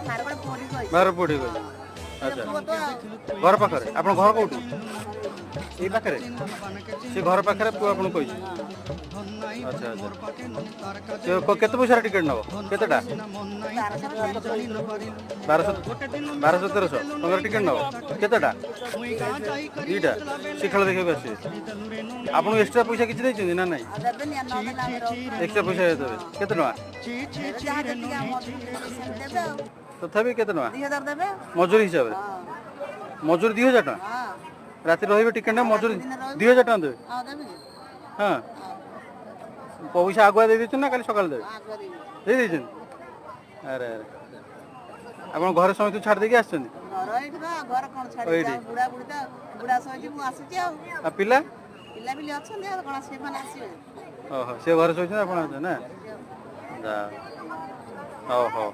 बाहर पढ़ी गई अच्छा घर पाखे आप घर कौट ये पाखे से घर पाखे पुआ आपको कही अच्छा अच्छा केते पैसा टिकेट नब केतेटा 1200-1300 टकर टिकेट नब केतेटा दीटा से खेल देखा आसे आपको एक्सट्रा पैसा किसी देते ना ना एक्सट्रा पैसा देते केते तथापि केते मजूरी हिसाब से मजूरी 2000 टका राति रही टिकेट ना मजूरी 2000 टका देवे हाँ पैसा आगुआ दे ना कल सकाल देवे दे अरे अरे आप घर समस्त छाड़ देकी आस पिला ओहो से घर शोचे ना हो हो